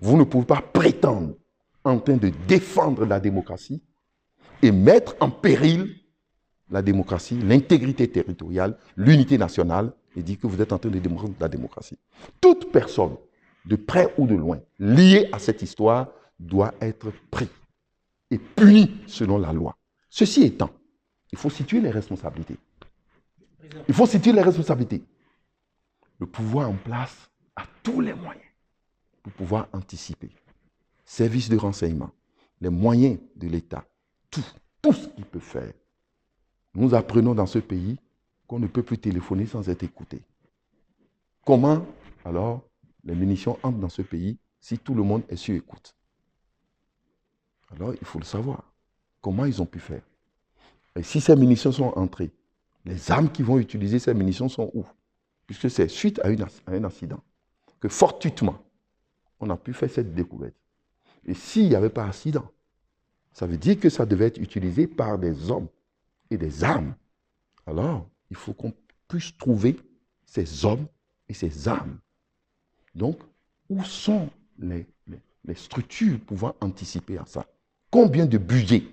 Vous ne pouvez pas prétendre en train de défendre la démocratie et mettre en péril la démocratie, l'intégrité territoriale, l'unité nationale, et dire que vous êtes en train de défendre la démocratie. Toute personne, de près ou de loin, liée à cette histoire, doit être prise et punie selon la loi. Ceci étant, il faut situer les responsabilités. Il faut situer les responsabilités. Le pouvoir en place a tous les moyens pour pouvoir anticiper. Services de renseignement, les moyens de l'État, tout ce qu'il peut faire. Nous apprenons dans ce pays qu'on ne peut plus téléphoner sans être écouté. Comment, alors, les munitions entrent dans ce pays si tout le monde est sur écoute? Alors, il faut le savoir. Comment ils ont pu faire? Et si ces munitions sont entrées, les armes qui vont utiliser ces munitions sont où? Puisque c'est suite à un accident que fortuitement, on a pu faire cette découverte. Et s'il n'y avait pas d'accident, ça veut dire que ça devait être utilisé par des hommes et des armes. Alors, il faut qu'on puisse trouver ces hommes et ces armes. Donc, où sont les structures pouvant anticiper à ça? Combien de budget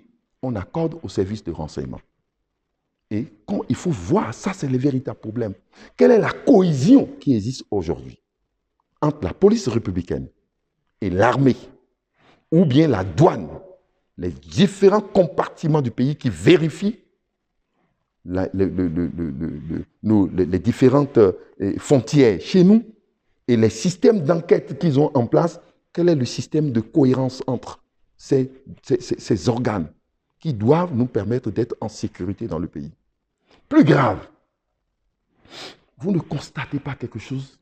on accorde aux services de renseignement? Et il faut voir, ça c'est le véritable problème. Quelle est la cohésion qui existe aujourd'hui entre la police républicaine et l'armée, ou bien la douane, les différents compartiments du pays qui vérifient les différentes frontières chez nous et les systèmes d'enquête qu'ils ont en place? Quel est le système de cohérence entre ces organes qui doivent nous permettre d'être en sécurité dans le pays? Plus grave, vous ne constatez pas quelque chose?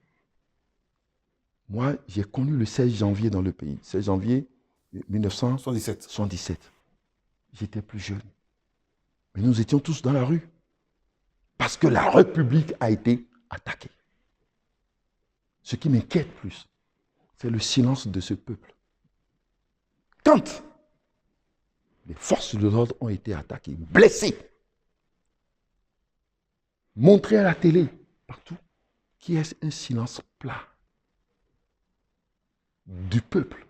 Moi, j'ai connu le 16 janvier dans le pays, 16 janvier 1977. J'étais plus jeune. Mais nous étions tous dans la rue. Parce que la République a été attaquée. Ce qui m'inquiète plus, c'est le silence de ce peuple. Quand les forces de l'ordre ont été attaquées, blessées, montrées à la télé, partout, qu'il y ait un silence plat du peuple,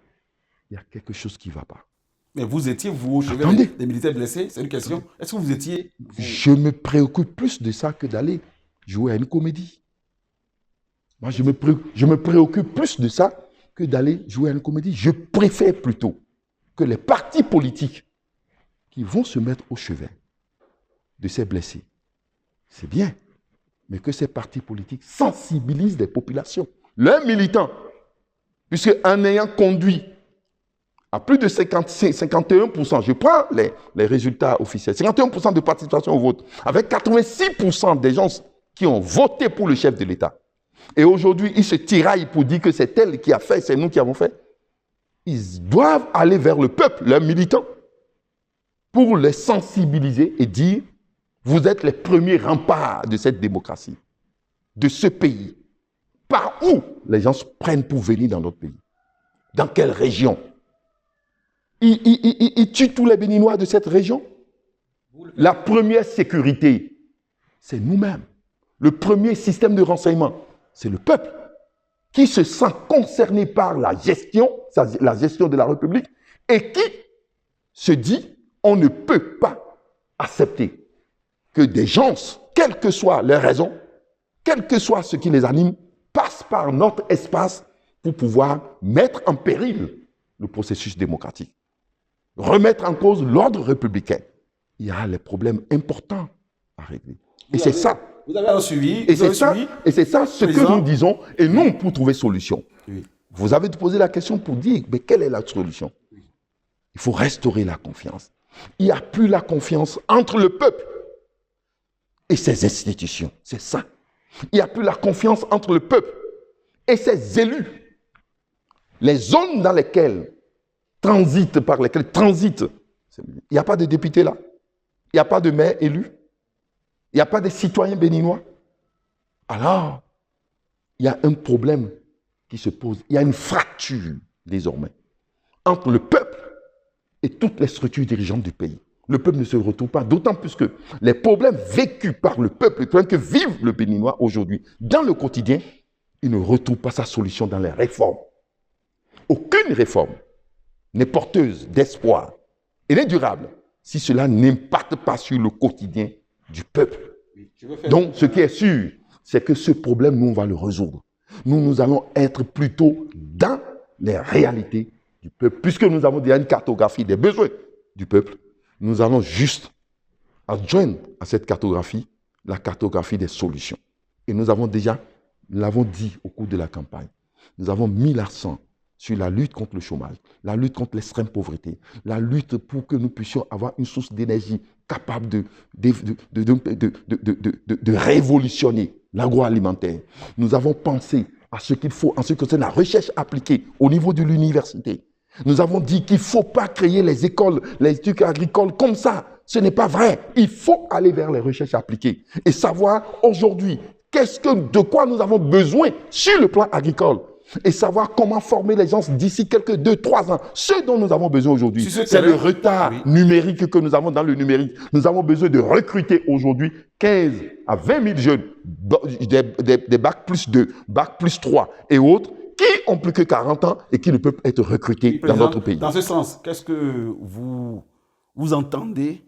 il y a quelque chose qui ne va pas. Mais vous étiez, vous, au chevet des militaires blessés? C'est une question. Est-ce que vous étiez... Je me préoccupe plus de ça que d'aller jouer à une comédie. Moi, je me préoccupe plus de ça que d'aller jouer à une comédie. Je préfère plutôt que les partis politiques qui vont se mettre au chevet de ces blessés, c'est bien, mais que ces partis politiques sensibilisent les populations, leurs militants, puisque en ayant conduit à plus de 51%, je prends les résultats officiels, 51% de participation au vote, avec 86% des gens qui ont voté pour le chef de l'État. Et aujourd'hui, ils se tiraillent pour dire que c'est elle qui a fait, c'est nous qui avons fait. Ils doivent aller vers le peuple, leurs militants, pour les sensibiliser et dire, vous êtes les premiers remparts de cette démocratie, de ce pays. Par où les gens se prennent pour venir dans notre pays? Dans quelle région? Ils tuent tous les Béninois de cette région. La première sécurité, c'est nous-mêmes. Le premier système de renseignement, c'est le peuple qui se sent concerné par la gestion de la République et qui se dit on ne peut pas accepter que des gens, quelles que soient leurs raisons, quel que soit ce qui les anime, passent par notre espace pour pouvoir mettre en péril le processus démocratique, remettre en cause l'ordre républicain. Il y a les problèmes importants à régler. Et c'est ça. Vous avez un suivi. Et c'est ça ce que nous disons, et non pour trouver solution. Oui. Vous avez posé la question pour dire, mais quelle est la solution? Il faut restaurer la confiance. Il n'y a plus la confiance entre le peuple et ses institutions. C'est ça. Il n'y a plus la confiance entre le peuple et ses élus. Les zones dans lesquelles par lesquelles transitent, il n'y a pas de députés là. Il n'y a pas de maire élu. Il n'y a pas de citoyens béninois. Alors, il y a un problème qui se pose. Il y a une fracture désormais entre le peuple et toutes les structures dirigeantes du pays. Le peuple ne se retrouve pas, d'autant plus que les problèmes vécus par le peuple, les problèmes que vivent le Béninois aujourd'hui dans le quotidien, il ne retrouve pas sa solution dans les réformes. Aucune réforme n'est porteuse d'espoir et n'est durable si cela n'impacte pas sur le quotidien du peuple. Donc, ce qui est sûr, c'est que ce problème, nous, on va le résoudre. Nous allons être plutôt dans les réalités du peuple, puisque nous avons déjà une cartographie des besoins du peuple. Nous allons juste adjoindre à cette cartographie la cartographie des solutions. Et nous l'avons dit au cours de la campagne, nous avons mis l'accent sur la lutte contre le chômage, la lutte contre l'extrême pauvreté, la lutte pour que nous puissions avoir une source d'énergie capable de révolutionner l'agroalimentaire. Nous avons pensé à ce qu'il faut en ce qui concerne la recherche appliquée au niveau de l'université. Nous avons dit qu'il ne faut pas créer les écoles, les trucs agricoles comme ça. Ce n'est pas vrai. Il faut aller vers les recherches appliquées et savoir aujourd'hui de quoi nous avons besoin sur le plan agricole et savoir comment former les gens d'ici quelques 2-3 ans. Ce dont nous avons besoin aujourd'hui, c'est le retard numérique que nous avons dans le numérique. Nous avons besoin de recruter aujourd'hui 15 à 20 000 jeunes, des bac plus 2, bac plus 3 et autres, qui ont plus que 40 ans et qui ne peuvent être recrutés dans notre pays. Dans ce sens, qu'est-ce que vous entendez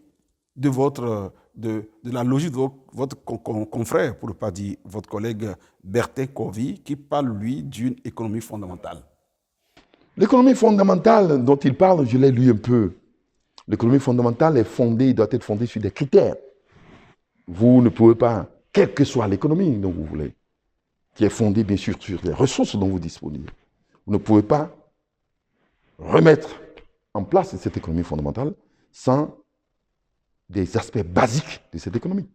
de la logique de votre confrère, pour ne pas dire votre collègue Bertin Covy, qui parle, lui, d'une économie fondamentale? L'économie fondamentale dont il parle, je l'ai lu un peu. L'économie fondamentale doit être fondée sur des critères. Vous ne pouvez pas, quelle que soit l'économie dont vous voulez, qui est fondée bien sûr sur les ressources dont vous disposez, vous ne pouvez pas remettre en place cette économie fondamentale sans des aspects basiques de cette économie.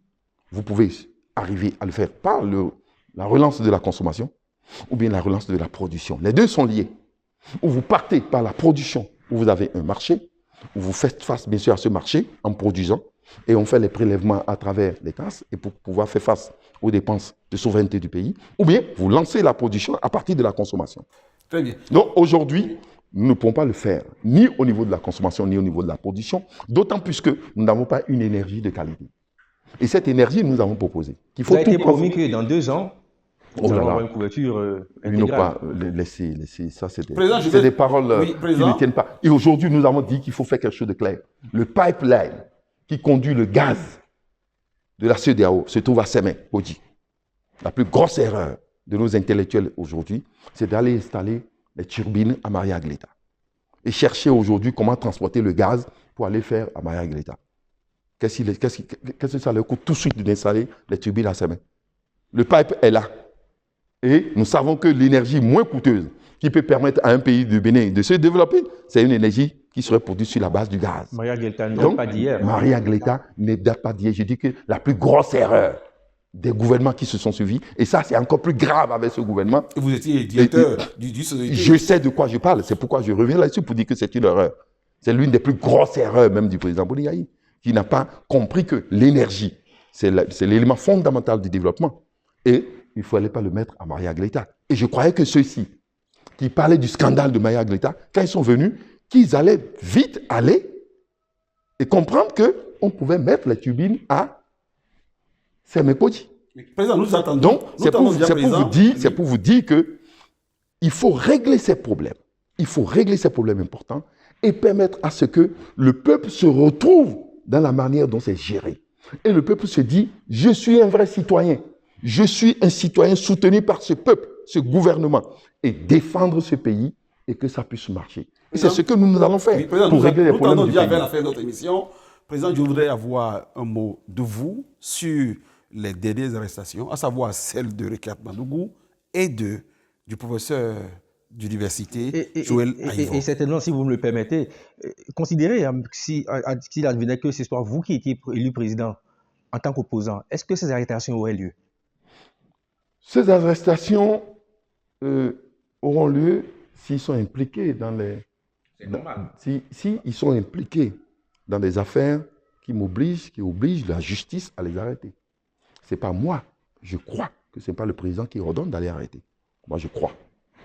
Vous pouvez arriver à le faire par la relance de la consommation ou bien la relance de la production. Les deux sont liés. Ou vous partez par la production, où vous avez un marché, où vous faites face bien sûr à ce marché en produisant, et on fait les prélèvements à travers les tasses et pour pouvoir faire face aux dépenses de souveraineté du pays, ou bien vous lancez la production à partir de la consommation. Très bien. Donc aujourd'hui, nous ne pouvons pas le faire, ni au niveau de la consommation, ni au niveau de la production, d'autant plus que nous n'avons pas une énergie de qualité. Et cette énergie, nous avons proposé. Il a été promis que dans 2 ans, nous allons avoir une couverture intégrale. Laissez, ça c'est des paroles qui ne tiennent pas. Et aujourd'hui, nous avons dit qu'il faut faire quelque chose de clair. Le pipeline qui conduit le gaz de la CEDEAO se trouve à Sémé, Bodji. La plus grosse erreur de nos intellectuels aujourd'hui, c'est d'aller installer les turbines à Maria Gleta. Et chercher aujourd'hui comment transporter le gaz pour aller faire à Maria Gleta. Qu'est-ce que ça leur coûte tout de suite d'installer les turbines à Sémé? Le pipe est là. Et nous savons que l'énergie moins coûteuse qui peut permettre à un pays de Bénin de se développer, c'est une énergie qui serait produite sur la base du gaz. Maria Gleta ne date pas d'hier. Maria Gleta ne date pas d'hier. Je dis que la plus grosse erreur des gouvernements qui se sont suivis, et ça c'est encore plus grave avec ce gouvernement. Vous étiez directeur du société. Je sais de quoi je parle, c'est pourquoi je reviens là-dessus pour dire que c'est une erreur. C'est l'une des plus grosses erreurs même du président Boni, qui n'a pas compris que l'énergie, c'est l'élément fondamental du développement. Et il ne fallait pas le mettre à Maria Gleta. Et je croyais que ceux-ci, qui parlaient du scandale de Maria Gleta, quand ils sont venus, qu'ils allaient vite aller et comprendre qu'on pouvait mettre les turbines à Sémé-Podji. Président, nous attendons. Donc, c'est pour vous dire que il faut régler ces problèmes. Il faut régler ces problèmes importants et permettre à ce que le peuple se retrouve dans la manière dont c'est géré. Et le peuple se dit, je suis un vrai citoyen. Je suis un citoyen soutenu par ce peuple, ce gouvernement, et défendre ce pays et que ça puisse marcher. Et c'est ce que nous allons faire pour régler les problèmes du pays. Vers la fin de notre émission, Président, je voudrais avoir un mot de vous sur les dernières arrestations, à savoir celle de Rekiat Madougou et du professeur d'université Joël Aïvo. Et certainement, si vous me le permettez, considérez s'il advenait que ce soit vous qui étiez élu président en tant qu'opposant, est-ce que ces arrestations auraient lieu? Ces arrestations auront lieu s'ils sont impliqués dans les... C'est normal. S'ils sont impliqués dans des affaires qui obligent la justice à les arrêter. Ce n'est pas moi, je crois que ce n'est pas le président qui ordonne d'aller arrêter. Moi, je crois.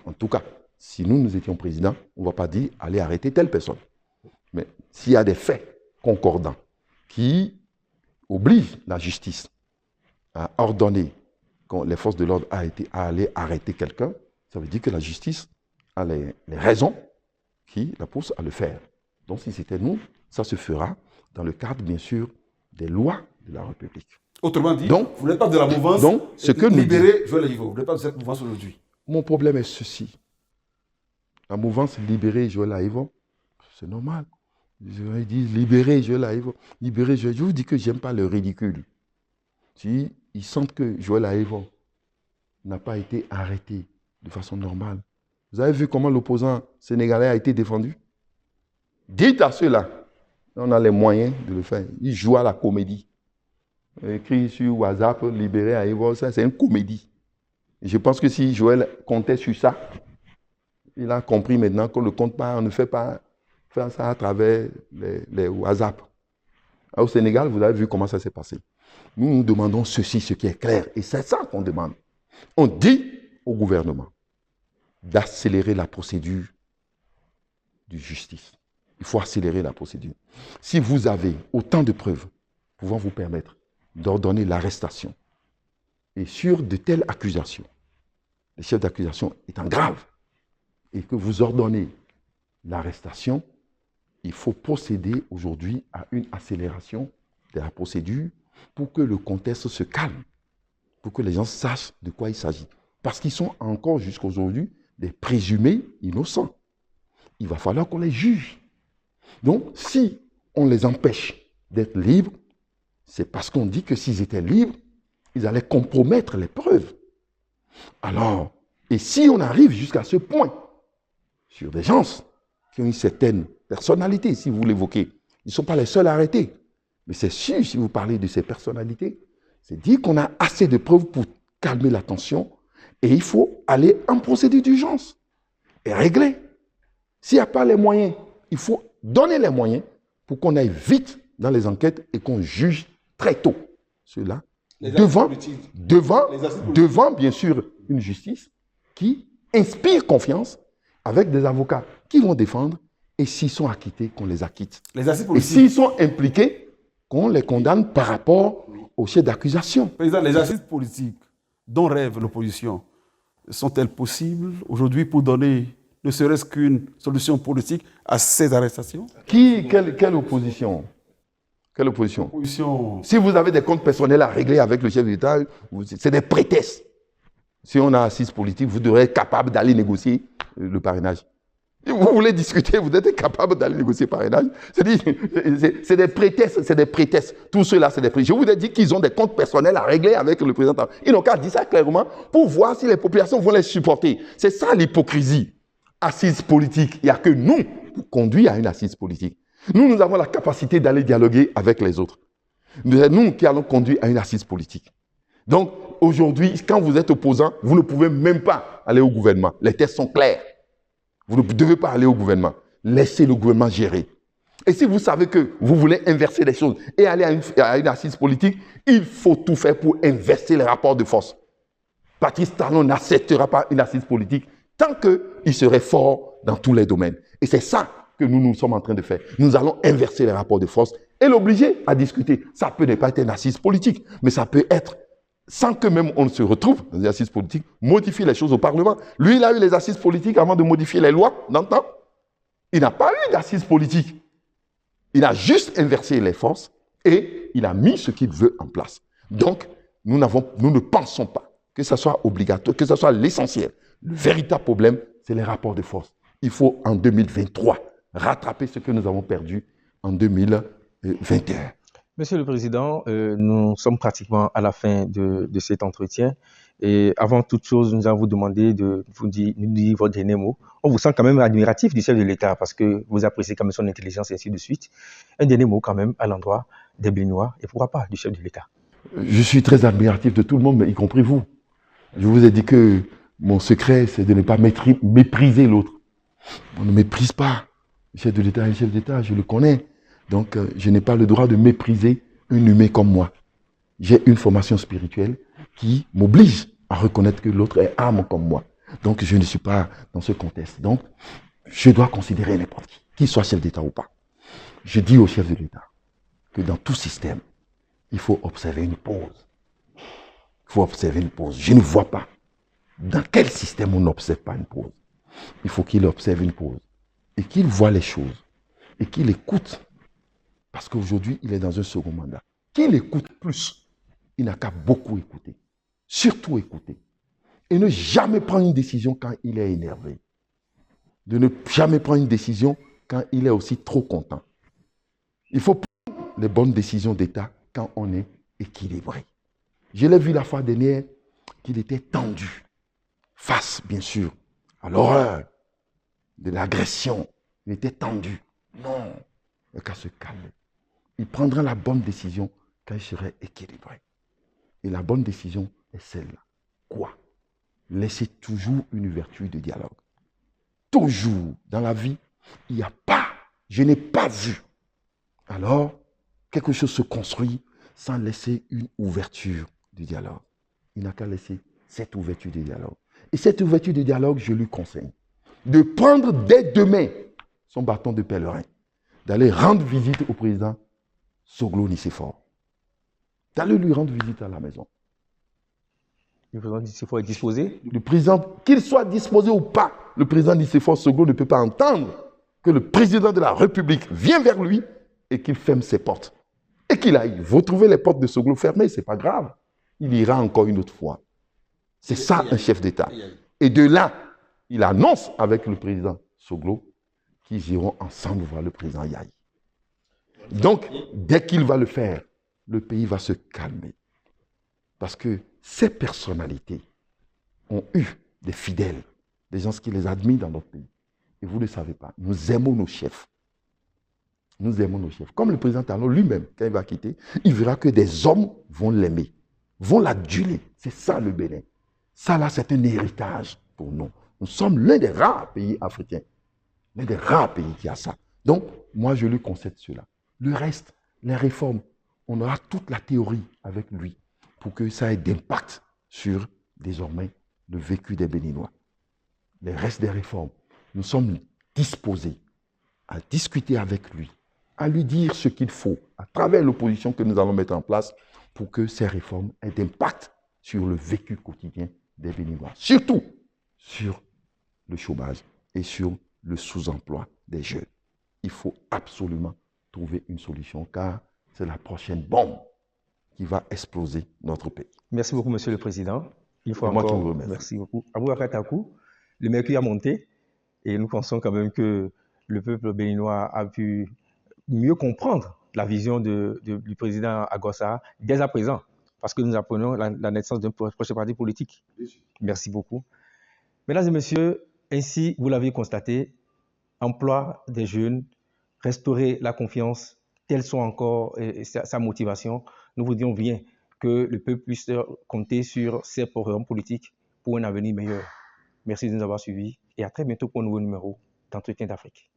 En tout cas, si nous étions présidents, on ne va pas dire allez arrêter telle personne. Mais s'il y a des faits concordants qui obligent la justice à ordonner quand les forces de l'ordre à aller arrêter quelqu'un, ça veut dire que la justice a les raisons qui la poussent à le faire. Donc si c'était nous, ça se fera dans le cadre, bien sûr, des lois de la République. Autrement dit, vous n'êtes pas de la mouvance libérée Joël Aïvo. Vous n'êtes pas de cette mouvance aujourd'hui. Mon problème est ceci. La mouvance libérée Joël Aïvo, c'est normal. Je dis libérer Joël Aïvo. Libérer Joël. Je vous dis que je n'aime pas le ridicule. Si ils sentent que Joël Aïvo n'a pas été arrêté de façon normale. Vous avez vu comment l'opposant sénégalais a été défendu? Dites à ceux-là, on a les moyens de le faire. Ils jouent à la comédie. Écrit sur WhatsApp, libérer Aïvo, ça c'est une comédie. Je pense que si Joël comptait sur ça, il a compris maintenant qu'on ne compte pas, on ne fait pas faire ça à travers les WhatsApp. Au Sénégal, vous avez vu comment ça s'est passé. Nous demandons ceci, ce qui est clair, et c'est ça qu'on demande. On dit au gouvernement d'accélérer la procédure de justice. Il faut accélérer la procédure. Si vous avez autant de preuves pouvant vous permettre d'ordonner l'arrestation, et sur de telles accusations, les chefs d'accusation étant graves, et que vous ordonnez l'arrestation, il faut procéder aujourd'hui à une accélération de la procédure pour que le contexte se calme, pour que les gens sachent de quoi il s'agit. Parce qu'ils sont encore jusqu'à aujourd'hui des présumés innocents. Il va falloir qu'on les juge. Donc, si on les empêche d'être libres, c'est parce qu'on dit que s'ils étaient libres, ils allaient compromettre les preuves. Alors, et si on arrive jusqu'à ce point, sur des gens qui ont une certaine personnalité, si vous l'évoquez, ils ne sont pas les seuls arrêtés. Mais c'est sûr, si vous parlez de ces personnalités, c'est dire qu'on a assez de preuves pour calmer la tension et il faut aller en procédure d'urgence et régler. S'il n'y a pas les moyens, il faut donner les moyens pour qu'on aille vite dans les enquêtes et qu'on juge très tôt cela devant bien sûr une justice qui inspire confiance avec des avocats qui vont défendre et s'ils sont acquittés, qu'on les acquitte. Et s'ils sont impliqués, qu'on les condamne par rapport au chef d'accusation. Président, les assises politiques dont rêve l'opposition, sont-elles possibles aujourd'hui pour donner ne serait-ce qu'une solution politique à ces arrestations? Quelle opposition? Quelle opposition? Si vous avez des comptes personnels à régler avec le chef d'État, c'est des prétextes. Si on a assise politique, vous devrez être capable d'aller négocier le parrainage. Si vous voulez discuter, vous êtes capable d'aller négocier le parrainage. C'est des prétextes, c'est des prétextes. Tout cela, c'est des prétextes. Je vous ai dit qu'ils ont des comptes personnels à régler avec le président. Ils n'ont qu'à dire ça clairement pour voir si les populations vont les supporter. C'est ça l'hypocrisie. Assise politique, il n'y a que nous pour conduire à une assise politique. Nous avons la capacité d'aller dialoguer avec les autres. C'est nous qui allons conduire à une assise politique. Donc, aujourd'hui, quand vous êtes opposant, vous ne pouvez même pas aller au gouvernement. Les tests sont clairs. Vous ne devez pas aller au gouvernement. Laissez le gouvernement gérer. Et si vous savez que vous voulez inverser les choses et aller à une assise politique, il faut tout faire pour inverser les rapports de force. Patrice Talon n'acceptera pas une assise politique tant qu'il serait fort dans tous les domaines. Et c'est ça que nous sommes en train de faire. Nous allons inverser les rapports de force et l'obliger à discuter. Ça peut ne pas être une assise politique, mais ça peut être sans que même on se retrouve dans les assises politiques, modifie les choses au Parlement. Lui, il a eu les assises politiques avant de modifier les lois d'antan. Il n'a pas eu d'assises politiques. Il a juste inversé les forces et il a mis ce qu'il veut en place. Donc, nous ne pensons pas que ce soit obligatoire, que ce soit l'essentiel. Le véritable problème, c'est les rapports de force. Il faut, en 2023, rattraper ce que nous avons perdu en 2021. Monsieur le Président, nous sommes pratiquement à la fin de cet entretien. Et avant toute chose, nous allons vous demander de nous dire votre dernier mot. On vous sent quand même admiratif du chef de l'État parce que vous appréciez quand même son intelligence et ainsi de suite. Un dernier mot quand même à l'endroit des Béninois et pourquoi pas du chef de l'État. Je suis très admiratif de tout le monde, mais y compris vous. Je vous ai dit que mon secret, c'est de ne pas mépriser l'autre. On ne méprise pas. Le chef de l'État est un chef d'État, je le connais. Donc, je n'ai pas le droit de mépriser un humain comme moi. J'ai une formation spirituelle qui m'oblige à reconnaître que l'autre est âme comme moi. Donc, je ne suis pas dans ce contexte. Donc, je dois considérer n'importe qui, qu'il soit chef d'État ou pas. Je dis au chef de l'État que dans tout système, il faut observer une pause. Il faut observer une pause. Je ne vois pas dans quel système on n'observe pas une pause. Il faut qu'il observe une pause et qu'il voit les choses et qu'il écoute. Parce qu'aujourd'hui, il est dans un second mandat. Qu'il écoute plus, il n'a qu'à beaucoup écouter. Surtout écouter. Et ne jamais prendre une décision quand il est énervé. De ne jamais prendre une décision quand il est aussi trop content. Il faut prendre les bonnes décisions d'État quand on est équilibré. Je l'ai vu la fois dernière qu'il était tendu. Face, bien sûr, à l'horreur de l'agression. Il était tendu. Non, il n'a qu'à se calmer. Il prendra la bonne décision quand il serait équilibré. Et la bonne décision est celle-là. Quoi? Laissez toujours une ouverture de dialogue. Toujours dans la vie, il n'y a pas, je n'ai pas vu. Alors, quelque chose se construit sans laisser une ouverture de dialogue. Il n'a qu'à laisser cette ouverture de dialogue. Et cette ouverture de dialogue, je lui conseille de prendre dès demain son bâton de pèlerin, d'aller rendre visite au président Soglo Nicéphore, d'aller lui rendre visite à la maison. Le président Nicéphore est disposé? Le président, qu'il soit disposé ou pas, le président Nicéphore Soglo ne peut pas entendre que le président de la République vient vers lui et qu'il ferme ses portes. Et qu'il aille. Vous trouvez les portes de Soglo fermées, ce n'est pas grave. Il ira encore une autre fois. C'est ça un chef d'État. Et de là, il annonce avec le président Soglo qu'ils iront ensemble voir le président Yahi. Donc, dès qu'il va le faire, le pays va se calmer. Parce que ces personnalités ont eu des fidèles, des gens qui les admirent dans notre pays. Et vous ne le savez pas, nous aimons nos chefs. Nous aimons nos chefs. Comme le président Talon lui-même, quand il va quitter, il verra que des hommes vont l'aimer, vont l'aduler. C'est ça le Bénin. Ça là, c'est un héritage pour nous. Nous sommes l'un des rares pays africains, l'un des rares pays qui a ça. Donc, moi, je lui concède cela. Le reste, les réformes, on aura toute la théorie avec lui pour que ça ait d'impact sur, désormais, le vécu des Béninois. Les restes des réformes, nous sommes disposés à discuter avec lui, à lui dire ce qu'il faut, à travers l'opposition que nous allons mettre en place pour que ces réformes aient d'impact sur le vécu quotidien des Béninois. Surtout sur le chômage et sur le sous-emploi des jeunes. Il faut absolument trouver une solution car c'est la prochaine bombe qui va exploser notre pays. Merci beaucoup, Monsieur le Président. Il faut moi encore, merci beaucoup. Aboubakar Takou, le mercure a monté et nous pensons quand même que le peuple béninois a pu mieux comprendre la vision du président Agossa dès à présent, parce que nous apprenons la naissance d'un prochain parti politique. Merci beaucoup. Mesdames et messieurs, ainsi, vous l'avez constaté, emploi des jeunes, restaurer la confiance, telles sont encore sa motivation. Nous vous disons bien que le peuple puisse compter sur ces programmes politiques pour un avenir meilleur. Merci de nous avoir suivis et à très bientôt pour un nouveau numéro d'Entretien d'Afrique.